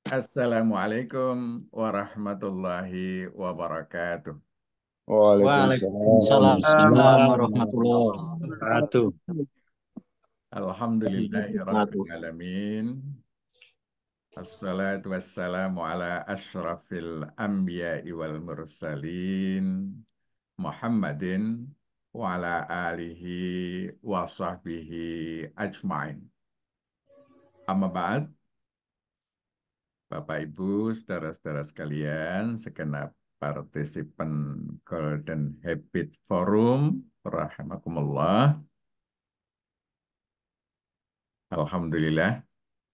Assalamualaikum warahmatullahi wabarakatuh. Waalaikumsalam Waalaikumsalam warahmatullahi warahmatullahi wabarakatuh. wabarakatuh. Wabarakatuh. Alhamdulillahirabbil alamin. Assalatu wassalamu ala asyrafil anbiya'i wal mursalin Muhammadin wa ala alihi wa sahbihi ajmain. Amma ba'd, Bapak Ibu, saudara-saudara sekalian, segenap partisipan Golden Habit Forum, rahimakumullah. Alhamdulillah,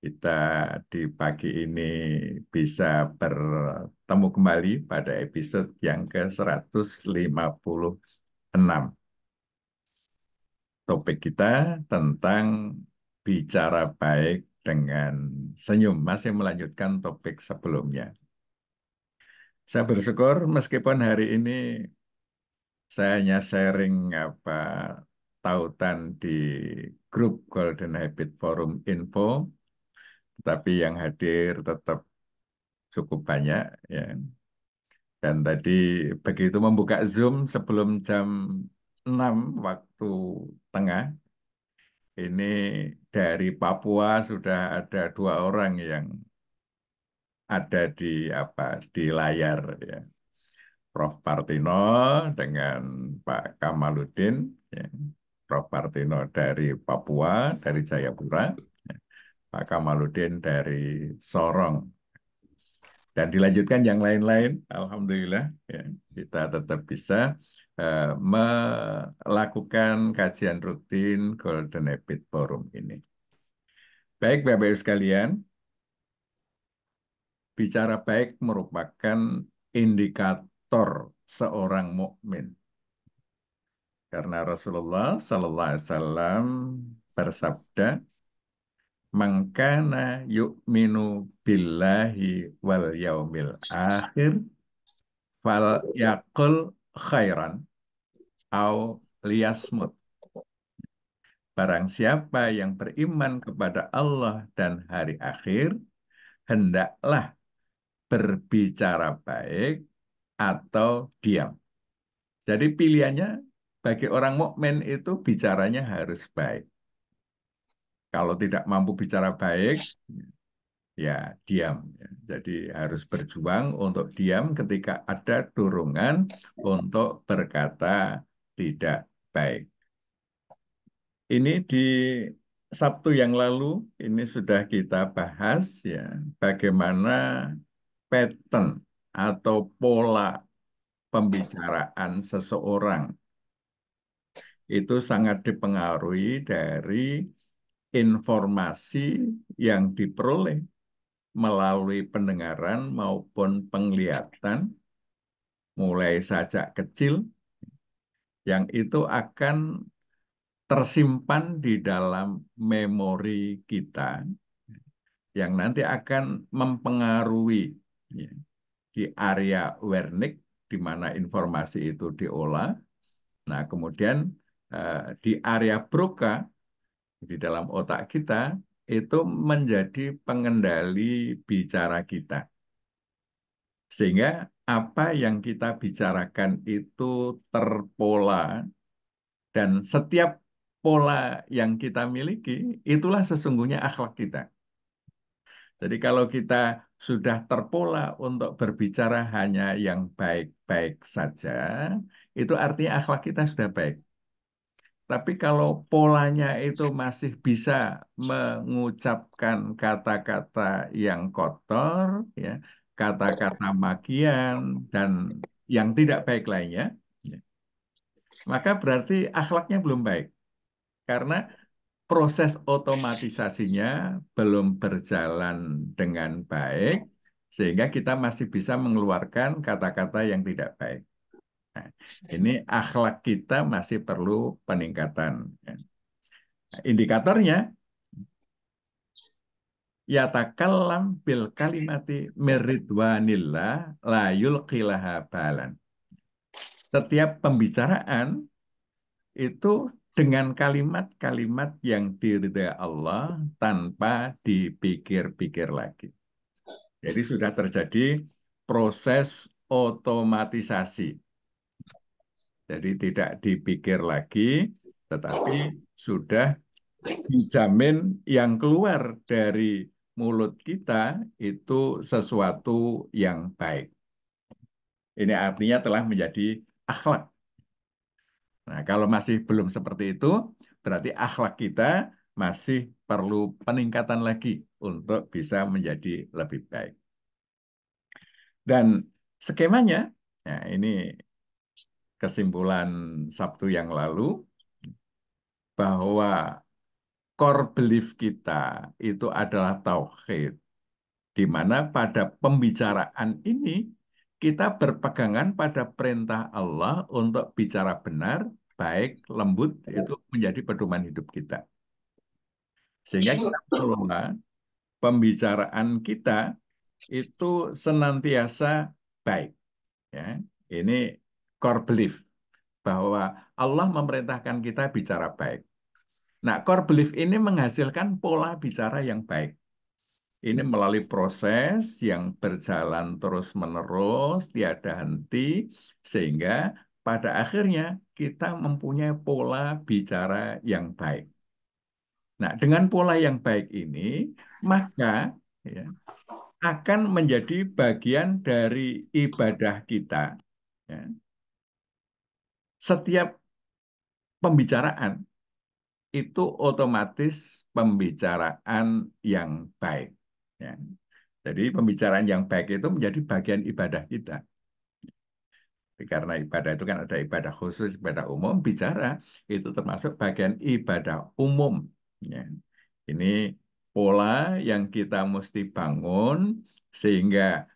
kita di pagi ini bisa bertemu kembali pada episode yang ke-156. Topik kita tentang bicara baik dengan senyum, masih melanjutkan topik sebelumnya. Saya bersyukur meskipun hari ini saya hanya sharing tautan di grup Golden Habit Forum Info, tapi yang hadir tetap cukup banyak ya. Dan tadi begitu membuka Zoom sebelum jam 6 waktu tengah, ini dari Papua sudah ada 2 orang yang ada di layar ya. Prof. Partino dengan Pak Kamaludin, ya. Prof. Partino dari Papua, dari Jayapura, ya. Pak Kamaludin dari Sorong. Dan dilanjutkan yang lain-lain, Alhamdulillah, ya, kita tetap bisa melakukan kajian rutin Golden Habit Forum ini. Baik, Bapak-Ibu sekalian, bicara baik merupakan indikator seorang mukmin. Karena Rasulullah Sallallahu Alaihi Wasallam bersabda, "Mangkana yu'minu billahi wal yaumil akhir, fal yakul khairan, au liyasmut." Barang siapa yang beriman kepada Allah dan hari akhir, hendaklah berbicara baik atau diam. Jadi pilihannya bagi orang mukmin itu bicaranya harus baik. Kalau tidak mampu bicara baik, ya diam. Jadi harus berjuang untuk diam ketika ada dorongan untuk berkata tidak baik. Ini di Sabtu yang lalu ini sudah kita bahas ya bagaimana pattern atau pola pembicaraan seseorang itu sangat dipengaruhi dari informasi yang diperoleh melalui pendengaran maupun penglihatan mulai sajak kecil yang itu akan tersimpan di dalam memori kita yang nanti akan mempengaruhi ya, di area Wernicke di mana informasi itu diolah. Nah, kemudian di area Broca di dalam otak kita itu menjadi pengendali bicara kita. Sehingga apa yang kita bicarakan itu terpola dan setiap pola yang kita miliki itulah sesungguhnya akhlak kita. Jadi kalau kita sudah terpola untuk berbicara hanya yang baik-baik saja, itu artinya akhlak kita sudah baik. Tapi kalau polanya itu masih bisa mengucapkan kata-kata yang kotor, ya, kata-kata makian dan yang tidak baik lainnya, ya, maka berarti akhlaknya belum baik. Karena proses otomatisasinya belum berjalan dengan baik, sehingga kita masih bisa mengeluarkan kata-kata yang tidak baik. Nah, ini akhlak kita masih perlu peningkatan. Ya. Indikatornya, yatakallam bil kalimati meridwanillah la yulqilaha balan. Setiap pembicaraan itu dengan kalimat-kalimat yang diridhai Allah tanpa dipikir-pikir lagi. Jadi sudah terjadi proses otomatisasi. Jadi tidak dipikir lagi, tetapi sudah dijamin yang keluar dari mulut kita itu sesuatu yang baik. Ini artinya telah menjadi akhlak. Nah, kalau masih belum seperti itu, berarti akhlak kita masih perlu peningkatan lagi untuk bisa menjadi lebih baik. Dan skemanya, nah ini kesimpulan Sabtu yang lalu, bahwa core belief kita itu adalah tauhid, di mana pada pembicaraan ini kita berpegangan pada perintah Allah untuk bicara benar, baik, lembut, itu menjadi pedoman hidup kita. Sehingga kita mengelola pembicaraan kita itu senantiasa baik. Ya. Ini core belief bahwa Allah memerintahkan kita bicara baik. Nah, core belief ini menghasilkan pola bicara yang baik. Ini melalui proses yang berjalan terus-menerus, tiada henti, sehingga pada akhirnya kita mempunyai pola bicara yang baik. Nah, dengan pola yang baik ini, maka ya, akan menjadi bagian dari ibadah kita. Ya. Setiap pembicaraan itu otomatis pembicaraan yang baik. Ya. Jadi pembicaraan yang baik itu menjadi bagian ibadah kita. Karena ibadah itu kan ada ibadah khusus, ibadah umum, bicara itu termasuk bagian ibadah umum. Ya. Ini pola yang kita mesti bangun sehingga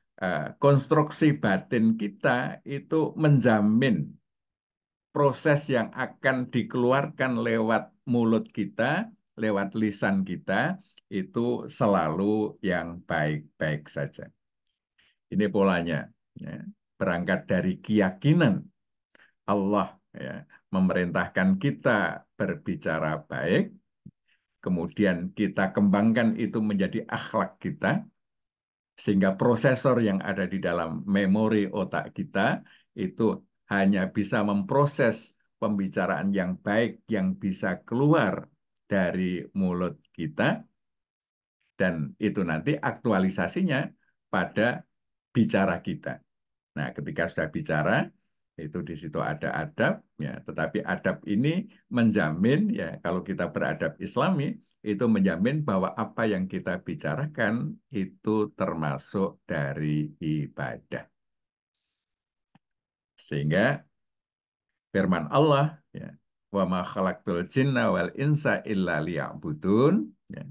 konstruksi batin kita itu menjamin proses yang akan dikeluarkan lewat mulut kita, lewat lisan kita, itu selalu yang baik-baik saja. Ini polanya. Ya. Berangkat dari keyakinan Allah ya, memerintahkan kita berbicara baik, kemudian kita kembangkan itu menjadi akhlak kita, sehingga prosesor yang ada di dalam memori otak kita itu hanya bisa memproses pembicaraan yang baik yang bisa keluar dari mulut kita, dan itu nanti aktualisasinya pada bicara kita. Nah, ketika sudah bicara, itu di situ ada adab, ya. Tetapi adab ini menjamin, ya, kalau kita beradab Islami, itu menjamin bahwa apa yang kita bicarakan itu termasuk dari ibadah. Sehingga firman Allah, ya, wa ma khalaqtul jinna wal insa illa liya'budun, ya,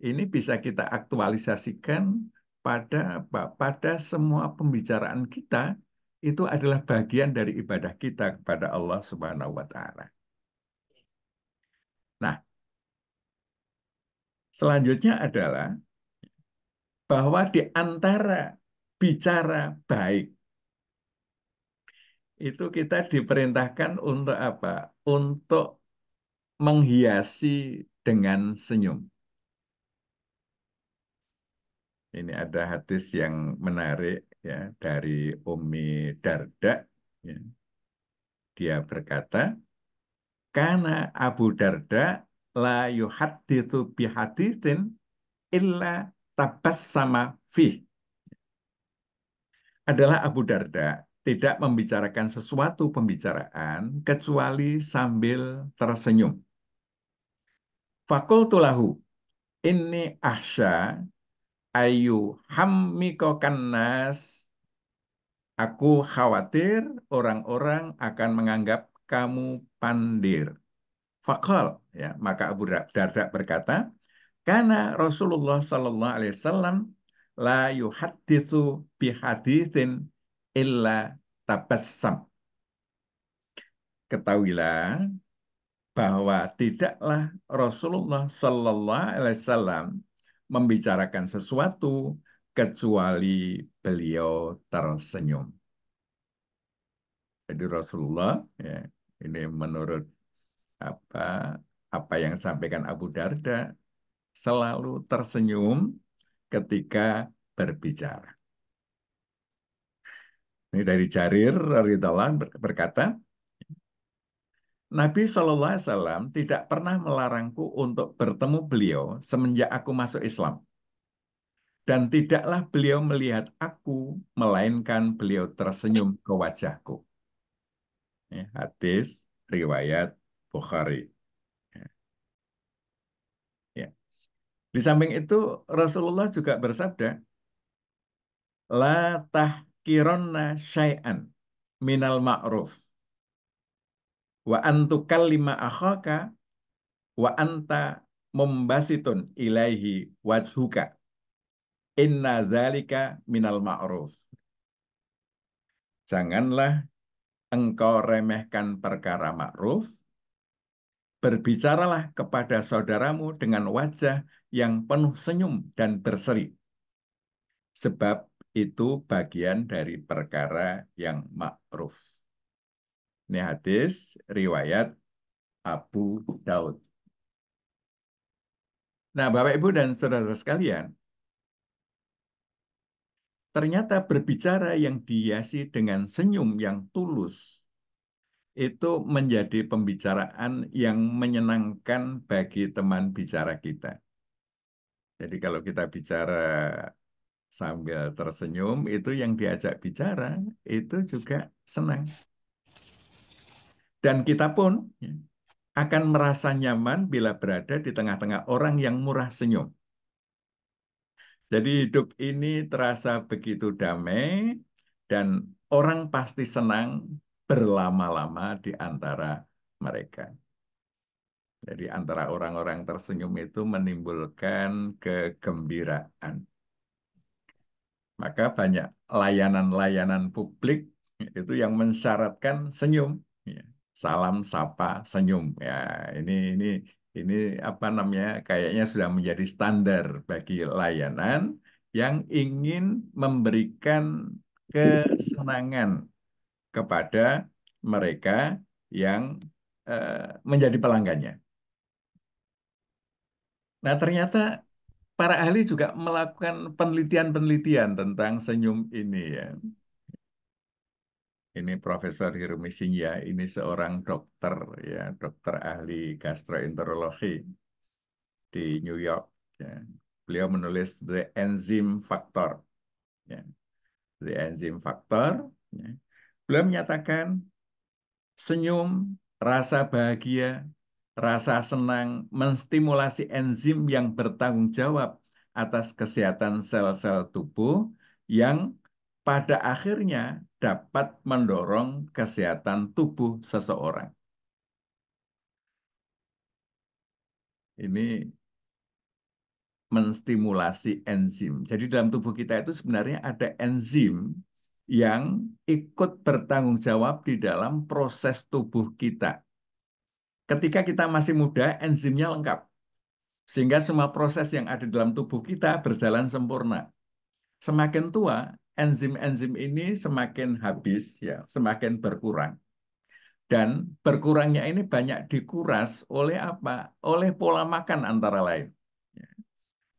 ini bisa kita aktualisasikan pada pada semua pembicaraan kita itu adalah bagian dari ibadah kita kepada Allah Subhanahu wa taala. Nah, selanjutnya adalah bahwa di antara bicara baik itu kita diperintahkan untuk apa? Untuk menghiasi dengan senyum. Ini ada hadis yang menarik ya dari Ummi Darda. Ya. Dia berkata, karena Abu Darda la yuhadditsu bihaditsin illa tabassama fih. Adalah Abu Darda tidak membicarakan sesuatu pembicaraan kecuali sambil tersenyum. Fakultu lahu inni ahsya ayu hammiko kannas. Aku khawatir orang-orang akan menganggap kamu pandir. Fakal, ya, maka Abu Darda berkata, karena Rasulullah Sallallahu Alaihi Wasallam la yuhaditsu bihaditsin illa tabassam. Ketahuilah bahwa tidaklah Rasulullah Sallallahu Alaihi Wasallam membicarakan sesuatu kecuali beliau tersenyum. Jadi Rasulullah, ya, ini menurut apa apa yang disampaikan Abu Darda, selalu tersenyum ketika berbicara. Ini dari Jarir radhiyallahu anhu berkata, Nabi Shallallahu Alaihi Wasallam tidak pernah melarangku untuk bertemu beliau semenjak aku masuk Islam. Dan tidaklah beliau melihat aku, melainkan beliau tersenyum ke wajahku. Ini hadis riwayat Bukhari. Ya. Di samping itu Rasulullah juga bersabda, La tahkironna syai'an minal ma'ruf wa antukallima akhaka wa anta mumbasitun ilaihi wajhuka. Inna dzalika minal ma'ruf. Janganlah engkau remehkan perkara ma'ruf, berbicaralah kepada saudaramu dengan wajah yang penuh senyum dan berseri. Sebab itu bagian dari perkara yang ma'ruf. Ini hadis riwayat Abu Daud. Nah, Bapak Ibu dan saudara sekalian, ternyata berbicara yang dihiasi dengan senyum yang tulus itu menjadi pembicaraan yang menyenangkan bagi teman bicara kita. Jadi kalau kita bicara sambil tersenyum, itu yang diajak bicara itu juga senang. Dan kita pun ya, akan merasa nyaman bila berada di tengah-tengah orang yang murah senyum. Jadi hidup ini terasa begitu damai dan orang pasti senang berlama-lama di antara mereka. Jadi antara orang-orang tersenyum itu menimbulkan kegembiraan. Maka banyak layanan-layanan publik itu yang mensyaratkan senyum. Ya. Salam, sapa, senyum. Ya, ini ini apa namanya? Kayaknya sudah menjadi standar bagi layanan yang ingin memberikan kesenangan kepada mereka yang menjadi pelanggannya. Nah, ternyata para ahli juga melakukan penelitian-penelitian tentang senyum ini ya. Ini Profesor Hirumi Sinja, ini seorang dokter ya, dokter ahli gastroenterologi di New York. Ya. Beliau menulis The Enzyme Factor. Ya. The Enzyme Factor. Ya. Beliau menyatakan senyum, rasa bahagia, rasa senang menstimulasi enzim yang bertanggung jawab atas kesehatan sel-sel tubuh yang pada akhirnya dapat mendorong kesehatan tubuh seseorang. Ini menstimulasi enzim. Jadi dalam tubuh kita itu sebenarnya ada enzim yang ikut bertanggung jawab di dalam proses tubuh kita. Ketika kita masih muda, enzimnya lengkap. Sehingga semua proses yang ada dalam tubuh kita berjalan sempurna. Semakin tua, enzim-enzim ini semakin habis, ya, semakin berkurang. Dan berkurangnya ini banyak dikuras oleh apa? Oleh pola makan antara lain. Ya,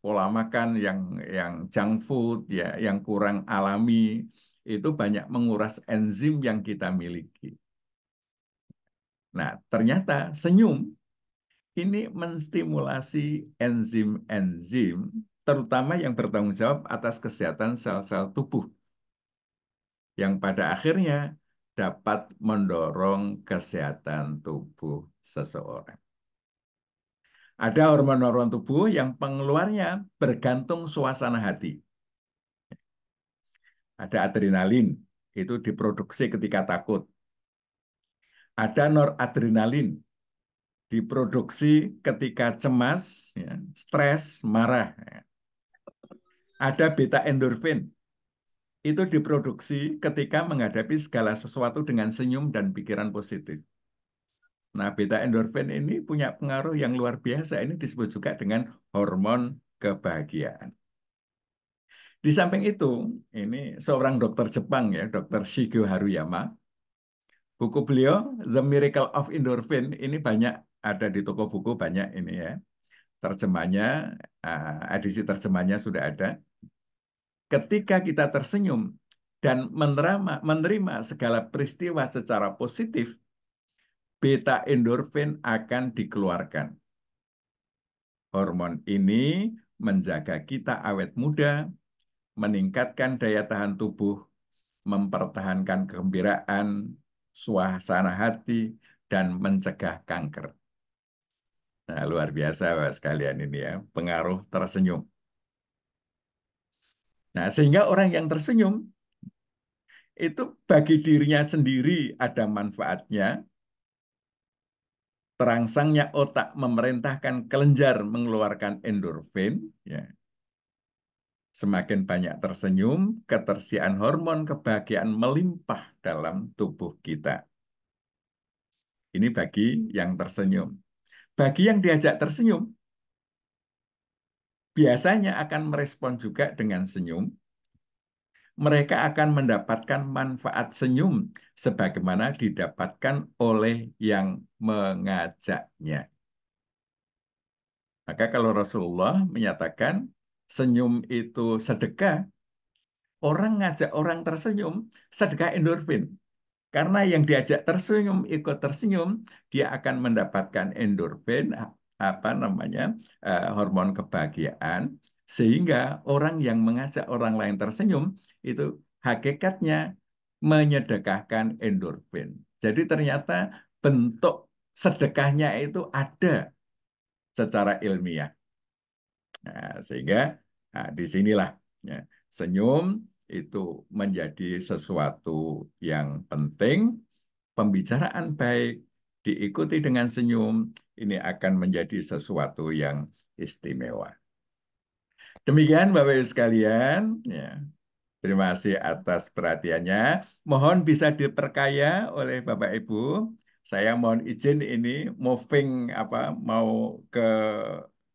pola makan yang junk food, ya, yang kurang alami, itu banyak menguras enzim yang kita miliki. Nah, ternyata senyum ini menstimulasi enzim-enzim, terutama yang bertanggung jawab atas kesehatan sel-sel tubuh, yang pada akhirnya dapat mendorong kesehatan tubuh seseorang. Ada hormon-hormon tubuh yang pengeluarnya bergantung suasana hati. Ada adrenalin, itu diproduksi ketika takut. Ada noradrenalin, diproduksi ketika cemas, ya, stres, marah. Ada beta endorfin, itu diproduksi ketika menghadapi segala sesuatu dengan senyum dan pikiran positif. Nah, beta endorfin ini punya pengaruh yang luar biasa. Ini disebut juga dengan hormon kebahagiaan. Di samping itu, ini seorang dokter Jepang ya, Dokter Shigeo Haruyama. Buku beliau The Miracle of Endorphin ini banyak ada di toko buku, banyak ini ya. Terjemahnya, edisi terjemahnya sudah ada. ketika kita tersenyum dan menerima segala peristiwa secara positif, beta endorfin akan dikeluarkan. Hormon ini menjaga kita awet muda, meningkatkan daya tahan tubuh, mempertahankan kegembiraan, suasana hati, dan mencegah kanker. Nah, luar biasa Bapak sekalian ini ya, pengaruh tersenyum. Nah, sehingga orang yang tersenyum itu bagi dirinya sendiri ada manfaatnya, terangsangnya otak memerintahkan kelenjar mengeluarkan endorfin, ya. Semakin banyak tersenyum, ketersediaan hormon kebahagiaan melimpah dalam tubuh kita. Ini bagi yang tersenyum. Bagi yang diajak tersenyum, biasanya akan merespon juga dengan senyum. Mereka akan mendapatkan manfaat senyum sebagaimana didapatkan oleh yang mengajaknya. Maka kalau Rasulullah menyatakan senyum itu sedekah, orang ngajak orang tersenyum, sedekah endorfin. Karena yang diajak tersenyum, ikut tersenyum, dia akan mendapatkan endorfin, apa namanya, hormon kebahagiaan, sehingga orang yang mengajak orang lain tersenyum, itu hakikatnya menyedekahkan endorfin. Jadi ternyata bentuk sedekahnya itu ada secara ilmiah. Nah, sehingga disinilah ya, senyum itu menjadi sesuatu yang penting. Pembicaraan baik diikuti dengan senyum, ini akan menjadi sesuatu yang istimewa. Demikian Bapak Ibu sekalian, ya. Terima kasih atas perhatiannya. Mohon bisa diperkaya oleh Bapak Ibu. Saya mohon izin ini moving mau ke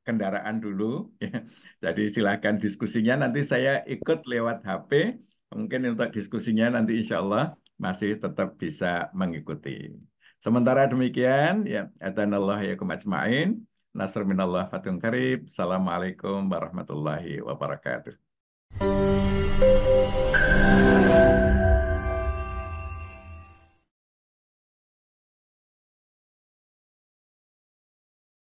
kendaraan dulu. Ya. Jadi silakan diskusinya. Nanti saya ikut lewat HP. Mungkin untuk diskusinya nanti insya Allah masih tetap bisa mengikuti. Sementara demikian, ya, adanallah ya kumajma'in. Nasr minallah fatun karib. Assalamualaikum warahmatullahi wabarakatuh.